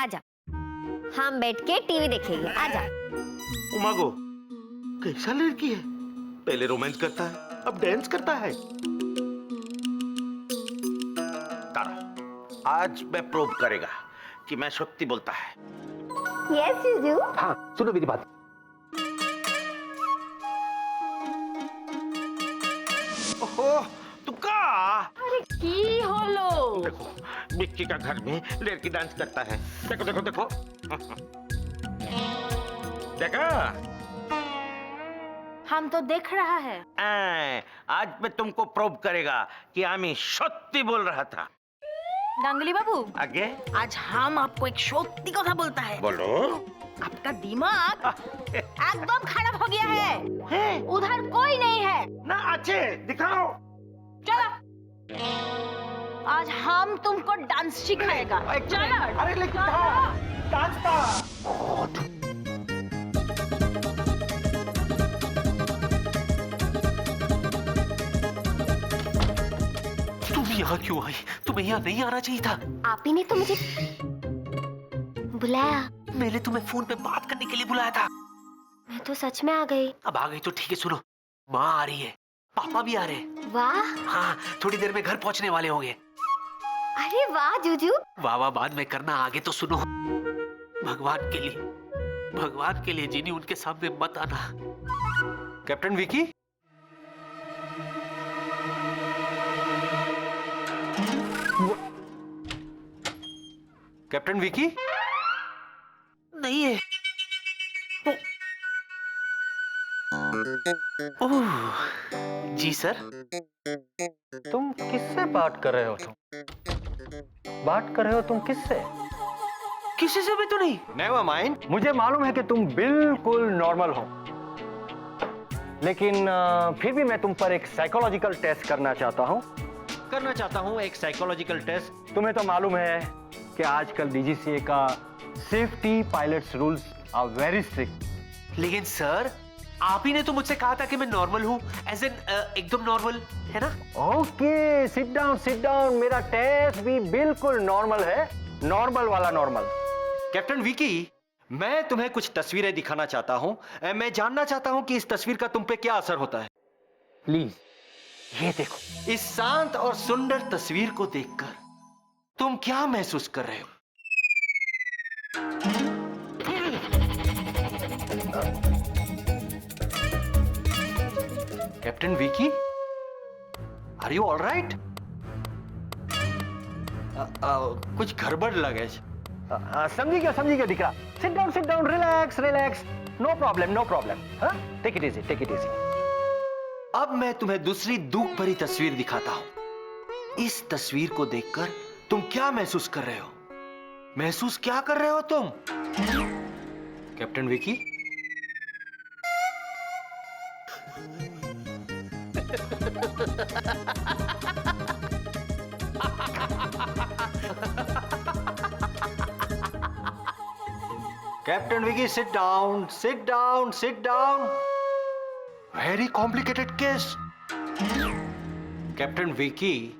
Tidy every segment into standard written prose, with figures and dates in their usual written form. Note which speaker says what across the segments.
Speaker 1: आजा, हम बैठ के टीवी देखेंगे, आजा।
Speaker 2: उमागो, कैसा लड़की है? पहले रोमांस करता है, अब डांस करता है। तारा, आज मैं प्रूव करेगा कि मैं सत्य बोलता है।
Speaker 1: यस जीजू।
Speaker 3: हाँ, सुनो मेरी बात।
Speaker 2: ओहो, तुका।
Speaker 4: अरे की होलो?
Speaker 2: देखो, मिक्की का घर में लड़की डांस करता है। देखो देखो देखो। देखा?
Speaker 4: हम तो देख रहा है।
Speaker 2: आज मैं तुमको प्रूव करेगा कि आमी सत्य बोल रहा था।
Speaker 4: गांगुली बाबू,
Speaker 2: आगे?
Speaker 4: आज हम आपको एक सत्य कथा बोलता है।
Speaker 2: बोलो।
Speaker 4: आपका दिमाग एकदम खराब हो गया है। उधर कोई नहीं है
Speaker 2: ना, अच्छे दिखाओ।
Speaker 4: चलो, आज हम तुमको डांस सिखाएगा। चलो।
Speaker 2: अरे लेकिन डांस था।
Speaker 3: तुम यहाँ क्यों आई? तुम्हें यहाँ नहीं आना चाहिए था।
Speaker 1: आप ही ने तो मुझे बुलाया।
Speaker 3: मैंने तुम्हें फोन पे बात करने के लिए बुलाया था।
Speaker 1: मैं तो सच में आ गई।
Speaker 3: अब आ गई तो ठीक है। सुनो, माँ आ रही है, पापा भी आ रहे हैं।
Speaker 1: वाह।
Speaker 3: हाँ, थोड़ी देर में घर पहुँचने वाले होंगे।
Speaker 1: अरे वाह जीजू।
Speaker 3: वाह वाह बाद में करना, आगे तो सुनो। भगवान के लिए जीनी, उनके सामने मत आना। कैप्टन विकी, कैप्टन विकी नहीं है। ओह, जी सर।
Speaker 5: तुम किससे बात कर रहे हो? बात कर रहे हो तुम किससे?
Speaker 3: किसी से भी तो नहीं।
Speaker 5: नेवर माइंड, मुझे मालूम है कि तुम बिल्कुल नॉर्मल हो, लेकिन फिर भी मैं तुम पर एक साइकोलॉजिकल टेस्ट करना चाहता हूं। एक साइकोलॉजिकल टेस्ट। तुम्हें तो मालूम है कि आजकल डीजीसीए का safety pilots rules are very strict.
Speaker 3: लेकिन सर, आप ही ने तो मुझसे कहा था कि मैं नॉर्मल हूँ, एज एन एकदम नॉर्मल, है ना?
Speaker 5: Okay, sit down. मेरा टेस्ट भी बिल्कुल नॉर्मल है, नॉर्मल वाला नॉर्मल।
Speaker 6: कैप्टन विकी, मैं तुम्हें कुछ तस्वीरें दिखाना चाहता हूं। मैं जानना चाहता हूं कि इस तस्वीर का तुम पे क्या असर होता है।
Speaker 5: प्लीज ये देखो।
Speaker 6: इस शांत और सुंदर तस्वीर को देखकर तुम क्या महसूस कर रहे हो? Captain Vicky, are you all right? कुछ गड़बड़ लगे।
Speaker 5: समझी गया दिख रहा। Sit down, relax. No problem. Take it easy.
Speaker 6: अब मैं तुम्हें दूसरी दुख भरी तस्वीर दिखाता हूं। इस तस्वीर को देखकर तुम क्या महसूस कर रहे हो? महसूस क्या कर रहे हो तुम? Captain Vicky? Captain Vicky, sit down. Very complicated case. Captain Vicky,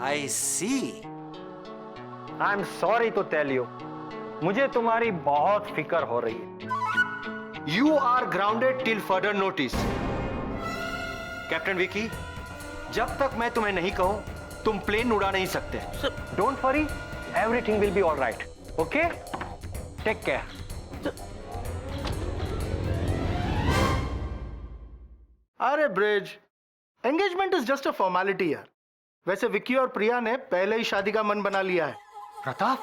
Speaker 6: I see.
Speaker 5: I am sorry to tell you, मुझे तुम्हारी बहुत फिक्र हो रही है।
Speaker 6: You are grounded till further notice. Captain Vicky, जब तक मैं तुम्हें नहीं कहूं, तुम प्लेन उड़ा नहीं सकते।
Speaker 5: Don't worry, everything will be all right. Okay, take care.
Speaker 7: अरे Brij, engagement is just a formality यार। वैसे विक्की और प्रिया ने पहले ही शादी का मन बना लिया है।
Speaker 6: प्रताप?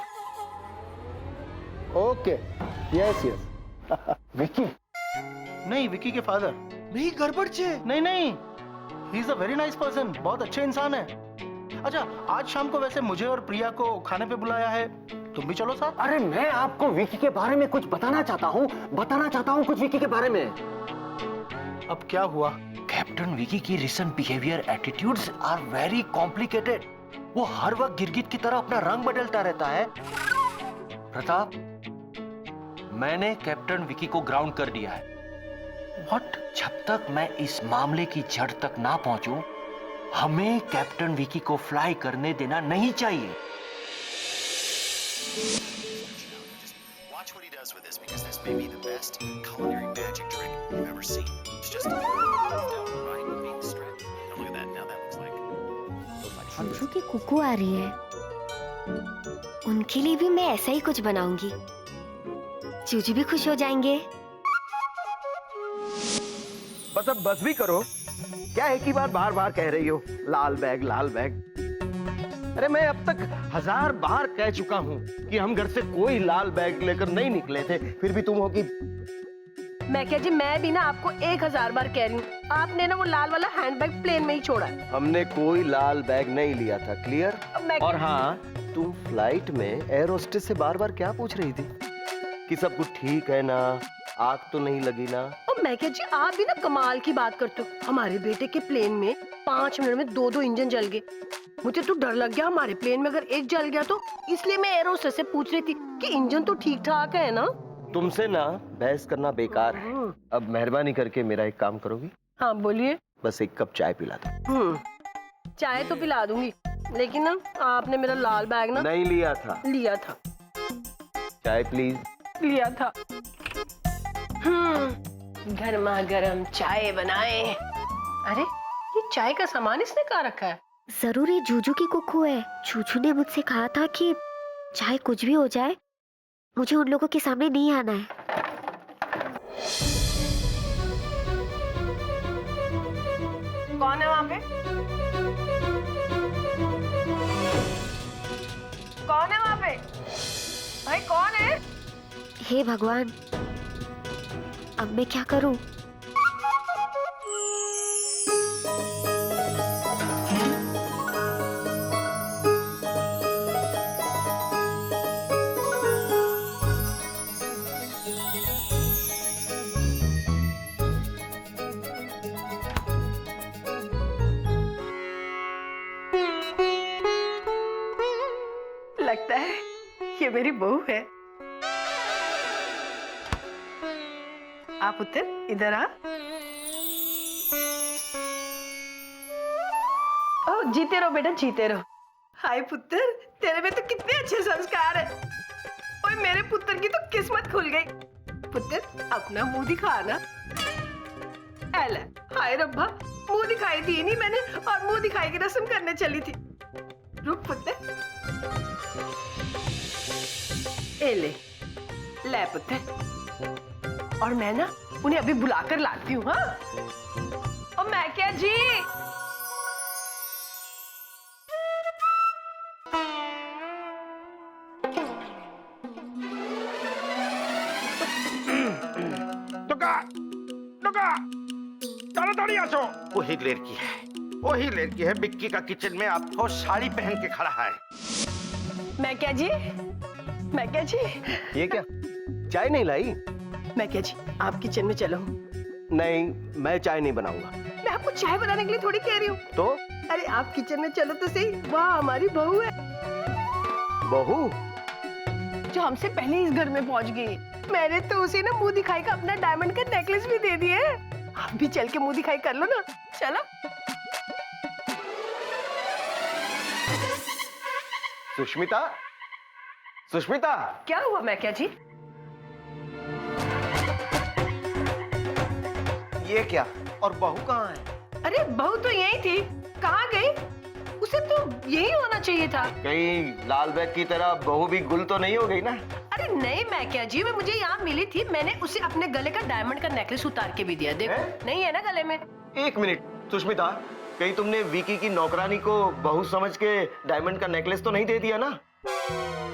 Speaker 7: Okay, yes.
Speaker 5: विक्की?
Speaker 7: नहीं, विक्की के फादर।
Speaker 6: नहीं, गड़बड़ छे।
Speaker 7: नहीं, he is a very nice person, बहुत अच्छे इंसान है। अच्छा, आज शाम को वैसे मुझे और प्रिया को खाने पे बुलाया है, तुम भी चलो साथ।
Speaker 5: अरे मैं आपको विक्की के बारे में कुछ बताना चाहता हूँ कुछ विक्की के बारे में।
Speaker 7: अब क्या हुआ?
Speaker 6: कैप्टन विकी की recent behaviour, attitudes are very complicated. वो हर वक्त गिरगिट की तरह अपना रंग बदलता रहता है। प्रताप, मैंने कैप्टन विकी को ग्राउंड कर दिया है।
Speaker 7: व्हाट?
Speaker 6: जब तक मैं इस मामले की जड़ तक ना पहुंचूं, हमें कैप्टन विकी को फ्लाई करने देना नहीं चाहिए।
Speaker 8: Watch what he does with this, because this may be the best culinary magic trick you've ever seen. It's just right being stretched. Now look at that. Now that looks like
Speaker 1: जुजू की कुकू आ रही है, उनके लिए भी मैं ऐसा ही कुछ बनाऊंगी। जुजू भी खुश हो जाएंगे।
Speaker 5: बस अब बस भी करो। क्या एक ही बार बार बार कह रही हो लाल बैग लाल बैग? अरे मैं अब तक 1000 बार कह चुका हूँ कि हम घर से कोई लाल बैग लेकर नहीं निकले थे, फिर भी तुम हो कि
Speaker 4: मैं क्या जी, मैं भी ना आपको 1000 बार कह रही हूँ, आपने ना वो लाल वाला हैंडबैग प्लेन में ही छोड़ा।
Speaker 5: हमने कोई लाल बैग नहीं लिया था, क्लियर? और हाँ, तुम फ्लाइट में एयर होस्टेस से बार बार क्या पूछ रही थी कि सब कुछ ठीक है ना, आग तो नहीं लगी ना?
Speaker 4: और मैं क्या जी, आप भी ना कमाल की बात करते हो। हमारे बेटे के प्लेन में 5 मिनट में 2 इंजन जल गए। मुझे तो डर लग गया हमारे प्लेन में अगर एक जल गया तो, इसलिए मैं एयर होस्टेस से पूछ रही थी कि इंजन तो ठीक ठाक है ना।
Speaker 5: तुमसे ना बहस करना बेकार है। अब मेहरबानी करके मेरा एक काम करोगी?
Speaker 4: हाँ बोलिए।
Speaker 5: बस एक कप चाय पिला दो।
Speaker 4: चाय तो पिला दूंगी, लेकिन ना आपने मेरा लाल बैग ना
Speaker 5: नहीं लिया था।
Speaker 4: लिया था।
Speaker 5: चाय प्लीज।
Speaker 4: लिया था। गर्मा गर्म चाय बनाए। अरे ये चाय का सामान इसने कहाँ रखा है?
Speaker 1: जरूर ये जूजू की कुकू है। जूजू ने मुझसे कहा था कि चाहे कुछ भी हो जाए, मुझे उन लोगों के सामने नहीं आना है।
Speaker 4: कौन है वहाँ पे? कौन है वहाँ पे? भाई कौन है?
Speaker 1: हे भगवान, अब मैं क्या करूं?
Speaker 4: लगता है ये मेरी बहू है। आप पुत्र इधर आ। ओ जीते रहो बेटा, जीते रहो। हाय पुत्र, तेरे में तो कितने अच्छे संस्कार है। ओए मेरे पुत्र की तो किस्मत खुल गई। पुत्र अपना मुंह दिखा ना। एला, हाय रब्बा, मुंह दिखाई दी नहीं मैंने, और मुंह दिखाई की रस्म करने चली थी। रुक पुत्र, ए ले पुत्र, और मैं ना उन्हें अभी बुलाकर लाती हूँ। हाँ, और मैं क्या जी,
Speaker 2: वही लड़की है, वही लड़की है बिक्की का किचन में आपको साड़ी पहन के खड़ा है।
Speaker 4: मैं क्या जी, मैं क्या जी,
Speaker 5: ये क्या चाय नहीं लाई?
Speaker 4: मैं क्या जी, आप किचन में चलो।
Speaker 5: नहीं, मैं चाय नहीं बनाऊंगा।
Speaker 4: मैं आपको चाय बनाने के लिए थोड़ी कह रही हूँ।
Speaker 5: तो
Speaker 4: अरे आप किचन में चलो तो सही। वाह, हमारी बहू है।
Speaker 5: बहू
Speaker 4: जो हमसे पहले इस घर में पहुंच गई। मैंने तो उसे ना मुंह दिखाई का अपना डायमंड का नेकलेस भी दे दिया है। आप भी चल के मुंह दिखाई कर लो ना, चलो।
Speaker 5: सुष्मिता, सुष्मिता,
Speaker 4: क्या हुआ मैं क्या जी?
Speaker 5: ये क्या? और बहू कहाँ है?
Speaker 4: अरे बहू तो यही थी, कहाँ गई? उसे तो यही होना चाहिए था।
Speaker 5: कहीं लाल बैग की तरह बहू भी गुल तो नहीं हो गई ना?
Speaker 4: अरे नहीं मैं क्या जी, वो मुझे यहाँ मिली थी। मैंने उसे अपने गले का डायमंड का नेकलेस उतार के भी दिया। देखो नहीं है ना गले में।
Speaker 5: एक मिनट सुष्मिता, कहीं तुमने विकी की नौकरानी को बहू समझ के डायमंड का नेकलेस तो नहीं दे दिया ना?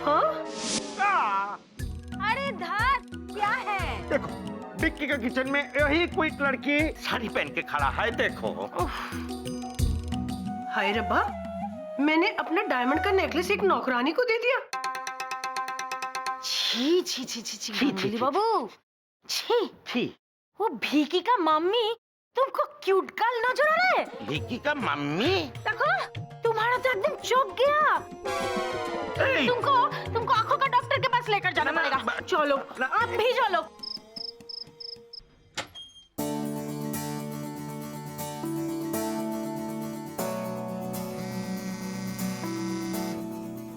Speaker 4: हाँ?
Speaker 1: अरे धर, क्या है?
Speaker 2: देखो बिक्की का किचन में यही कोई लड़की साड़ी पहन के खड़ा है, देखो।
Speaker 4: हाय रब्बा, मैंने अपना डायमंड का नेकलेस एक नौकरानी को दे दिया। छी छी छी छी छी गंगली बाबू, छी
Speaker 2: छी,
Speaker 4: वो भीकी का मम्मी तुमको क्यूट गर्ल नजर आ रहा है?
Speaker 2: बिक्की का मम्मी?
Speaker 4: देखो तुम्हारा तो एकदम चौंक गया। तुमको आंखों का डॉक्टर के पास लेकर जाना पड़ेगा। चलो आप भी चलो।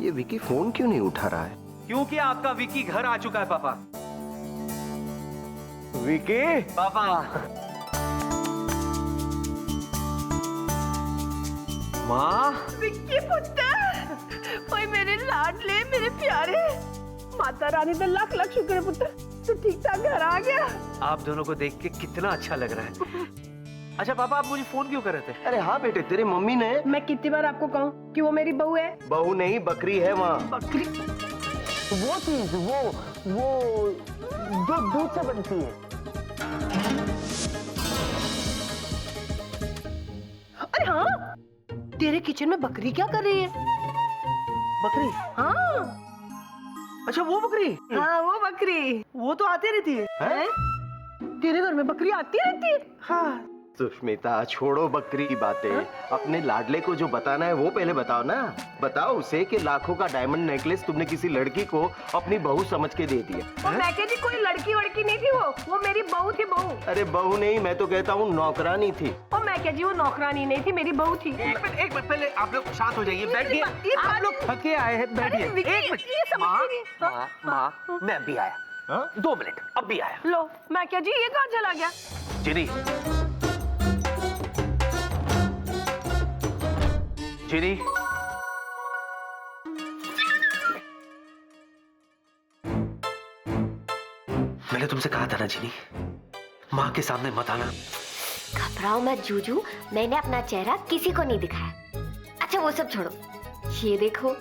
Speaker 6: ये विकी फोन क्यों नहीं उठा रहा है?
Speaker 5: क्योंकि आपका विकी घर आ चुका है पापा। विकी पापा। माँ
Speaker 4: विक्की पुत्र, ओए मेरे लाडले, मेरे प्यारे, माता रानी का लाख लाख शुक्र है पुत्र, तू ठीक ठाक घर आ गया।
Speaker 3: आप दोनों को देख के कितना अच्छा लग रहा है। अच्छा पापा, आप मुझे फोन क्यों कर रहे थे?
Speaker 6: अरे हाँ बेटे, तेरी मम्मी ने।
Speaker 4: मैं कितनी बार आपको कहूँ कि वो मेरी बहू है?
Speaker 6: बहू नहीं, बकरी है वहाँ।
Speaker 4: बकरी?
Speaker 5: वो चीज, वो जो दूध से बनती है।
Speaker 4: अरे हाँ, तेरे किचन में बकरी क्या कर रही है?
Speaker 3: बकरी?
Speaker 4: हाँ
Speaker 3: अच्छा वो बकरी?
Speaker 4: हाँ, वो बकरी।
Speaker 3: वो तो आती रहती है।
Speaker 4: हैं? तेरे घर में बकरी आती रहती है?
Speaker 3: हाँ।
Speaker 6: सुष्मिता, छोड़ो बकरी की बातें। अपने लाडले को जो बताना है वो पहले बताओ ना। बताओ उसे कि लाखों का डायमंड नेकलेस तुमने किसी लड़की को अपनी बहू समझ के दे दिया।
Speaker 4: वो मैके जी कोई लड़की वड़की नहीं थी, वो मेरी बहू थी, बहू।
Speaker 6: अरे बहू नहीं, मैं तो कहता हूँ नौकरानी थी।
Speaker 4: वो मैके जी वो नौकरानी नहीं थी, मेरी बहू थी।
Speaker 3: एक मिनट पहले आप लोग शांत हो जाइए, बैठिए।
Speaker 4: ये
Speaker 3: आप
Speaker 4: बात-
Speaker 3: लोग थके आए हैं, बैठिए।
Speaker 4: अरे विक्की,
Speaker 3: एक मिनट।
Speaker 4: ये समझ
Speaker 3: माँ,
Speaker 4: नहीं।
Speaker 3: माँ, मैं अभी आया। 2 मिनट, अब भी आया।
Speaker 4: लो, मैके जी ये कहाँ चला गया?
Speaker 3: जिनी, जिनी, मैंने तुमसे कहा था ना जिनी, माँ के सामने मत आना।
Speaker 1: घबराओ मत जूजू, मैंने अपना चेहरा किसी को नहीं दिखाया। अच्छा वो सब छोड़ो, ये देखो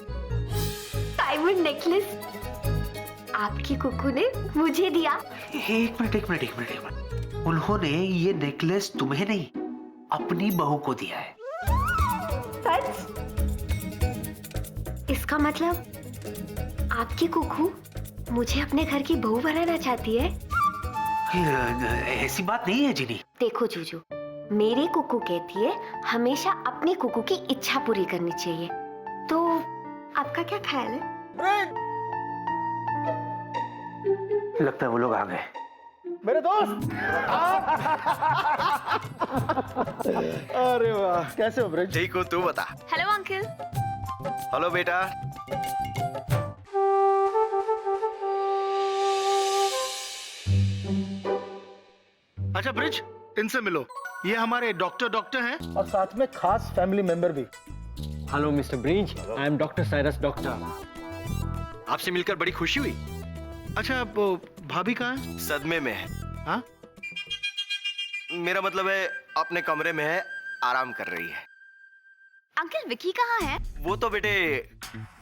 Speaker 1: डायमंड नेकलेस आपकी कुकू ने मुझे दिया।
Speaker 3: एक मिनट। उन्होंने ये नेकलेस तुम्हें नहीं, अपनी बहू को दिया है।
Speaker 1: सच? इसका मतलब आपकी कुकू मुझे अपने घर की बहू बनाना चाहती है?
Speaker 3: ऐसी बात नहीं है जिनी।
Speaker 1: देखो जूजू, मेरी कुकू कहती है हमेशा अपनी कुकू की इच्छा पूरी करनी चाहिए, तो आपका क्या ख्याल है?
Speaker 3: लगता है वो लोग आ गए।
Speaker 7: मेरे दोस्त। अरे वाह, कैसे हो ब्रिज?
Speaker 8: ठीक हो, तू बता।
Speaker 1: Hello uncle.
Speaker 8: हेलो बेटा।
Speaker 7: अच्छा ब्रिज, इनसे मिलो। ये हमारे डॉक्टर हैं और साथ में खास फैमिली मेंबर भी।
Speaker 5: Hello mister bridge, I am doctor Cyrus doctor.
Speaker 8: आपसे मिलकर बड़ी खुशी हुई।
Speaker 7: अच्छा, वो भाभी कहाँ है?
Speaker 8: सदमे में है।
Speaker 7: हाँ?
Speaker 8: मेरा मतलब है अपने कमरे में है, आराम कर रही है।
Speaker 1: अंकल विकी कहाँ है?
Speaker 8: वो तो बेटे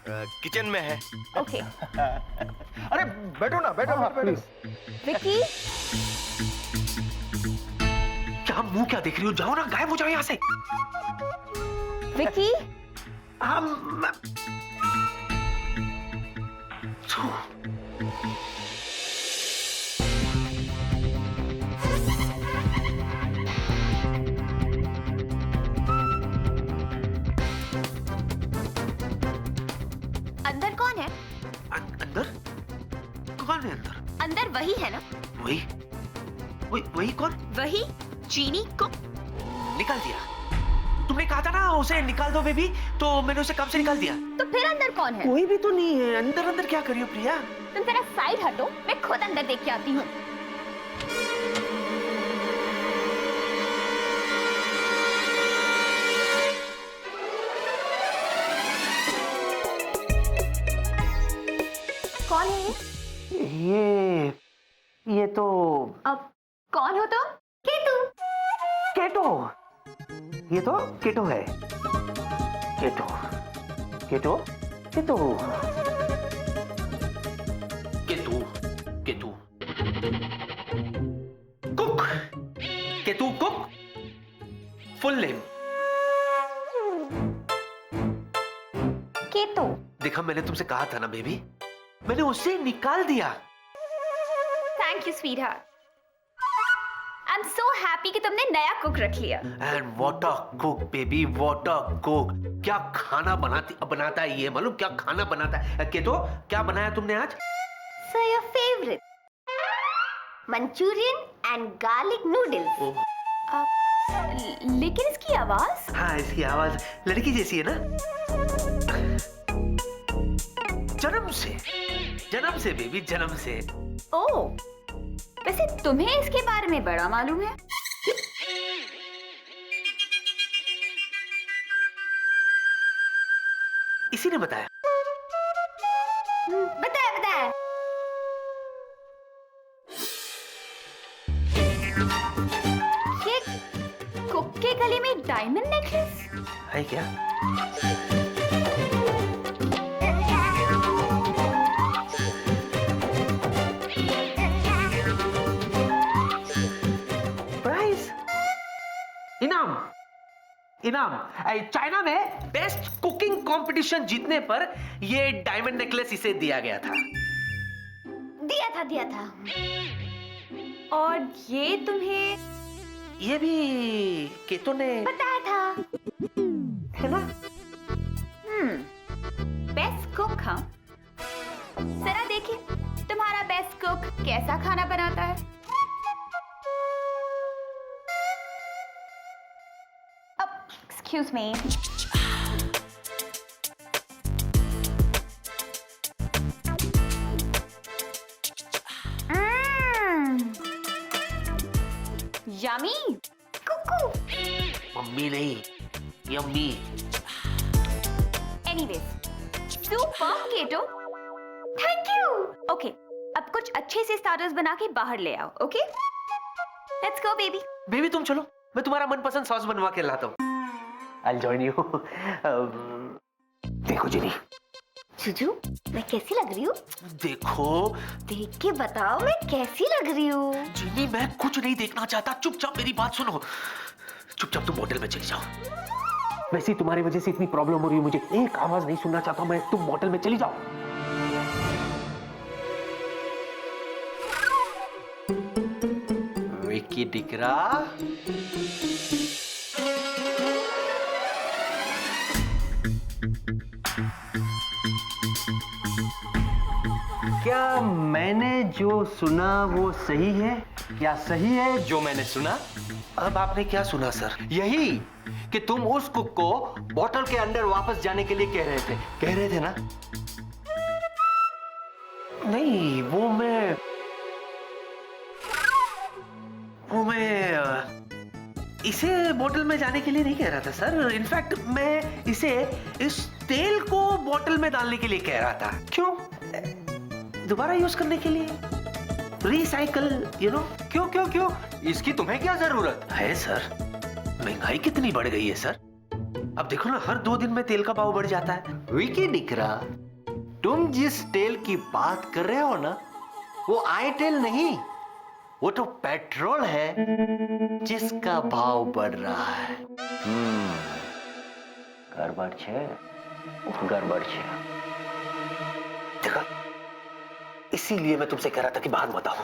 Speaker 8: किचन में है।
Speaker 1: ओके।
Speaker 7: अरे बैठो ना, बैठो प्लीज।
Speaker 1: विकी,
Speaker 3: क्या मुंह क्या देख रही हो? जाओ ना, गायब हो जाओ यहाँ से।
Speaker 1: विकी। अंदर कौन है?
Speaker 3: अंदर? कौन है अंदर?
Speaker 1: अंदर वही है ना?
Speaker 3: वही कौन?
Speaker 1: वही चीनी को।
Speaker 3: निकाल दिया। तुमने कहा था ना उसे निकाल दो बेबी, तो मैंने उसे कब से निकाल दिया।
Speaker 1: तो फिर अंदर कौन है?
Speaker 3: कोई भी तो नहीं है। अंदर क्या करियो प्रिया?
Speaker 1: तुम जरा साइड हटो, मैं खुद अंदर देख के आती हूँ। कौन है
Speaker 3: ये तो
Speaker 1: अब कौन हो तुम? केतु।
Speaker 3: केटो। ये तो केटो है। केटो केटो केटो केटू केटू कुक। केटू कुक। Full name.
Speaker 1: केतु।
Speaker 3: देखा, मैंने तुमसे कहा था ना बेबी, मैंने उसे निकाल दिया।
Speaker 1: Thank you sweetheart. I am so happy कि तुमने नया कुक रख लिया।
Speaker 3: And what a cook baby, what a cook. क्या खाना बनाता है ये, मालूम क्या खाना बनाता है? केतो, क्या बनाया तुमने आज?
Speaker 1: So your favourite Manchurian and garlic noodles. लेकिन इसकी आवाज?
Speaker 3: हाँ, इसकी आवाज लड़की जैसी है ना। जन्म से बेबी, जन्म से।
Speaker 9: ओ, वैसे तुम्हें इसके बारे में बड़ा मालूम है।
Speaker 3: इसी ने बताया।
Speaker 9: बताया बताया। ये कुक के गले में डायमंड नेकलेस
Speaker 3: है क्या? प्राइज, इनाम, इनाम। चाइना में बेस्ट कुकिंग कंपटीशन जीतने पर ये डायमंड नेकलेस इसे दिया गया था।
Speaker 9: दिया था। और ये तुम्हें
Speaker 3: ये भी केतो ने
Speaker 9: बताया था,
Speaker 3: है ना?
Speaker 9: Best cook. हाँ, जरा देखिए तुम्हारा बेस्ट कुक कैसा खाना बनाता है। Excuse me. यमी। कुकू।
Speaker 3: मम्मी नहीं, यम्मी।
Speaker 9: एनीवेज, सुपर केटो। Thank you. ओके, अब कुछ अच्छे से स्टार्टर्स बना के बाहर ले आओ। Okay, let's go baby.
Speaker 3: Baby तुम चलो, मैं तुम्हारा मनपसंद सॉस बनवा के लाता हूँ। I'll join you. देखो जिनी,
Speaker 1: जुजू मैं कैसी लग रही हूँ?
Speaker 3: देखो।
Speaker 1: देख के बताओ मैं कैसी लग रही हूँ?
Speaker 3: जिनी मैं कुछ नहीं देखना चाहता, चुपचाप मेरी बात सुनो। चुपचाप तुम होटल में चली जाओ। वैसे ही तुम्हारी वजह से इतनी प्रॉब्लम हो रही है, मुझे एक आवाज नहीं सुनना चाहता मैं। तुम होटल में चली जाओ।
Speaker 6: विकी डिकरा, क्या मैंने जो सुना वो सही है? क्या सही है जो मैंने सुना?
Speaker 3: अब आपने क्या सुना सर?
Speaker 6: यही कि तुम उस कुक को बोतल के अंदर वापस जाने के लिए कह रहे थे ना?
Speaker 3: नहीं, वो मैं इसे बोतल में जाने के लिए नहीं कह रहा था सर। इनफैक्ट मैं इसे इस तेल को बोतल में डालने के लिए कह रहा था।
Speaker 6: क्यों?
Speaker 3: दोबारा यूज करने के लिए, रिसाइकल, यू नो।
Speaker 6: क्यों? इसकी तुम्हें क्या जरूरत
Speaker 3: है सर? महंगाई कितनी बढ़ गई है सर। अब देखो ना, हर 2 दिन में तेल का भाव बढ़ जाता है।
Speaker 6: विकी डिकरा, तुम जिस तेल की बात कर रहे हो ना, वो आई तेल नहीं, वो तो पेट्रोल है जिसका भाव बढ़ रहा है। गड़बड़ छे।
Speaker 3: देखा, इसीलिए मैं तुमसे कह रहा था कि बाहर बताओ,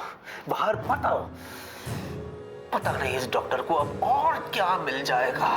Speaker 3: बाहर बताओ। पता नहीं इस डॉक्टर को अब और क्या मिल जाएगा।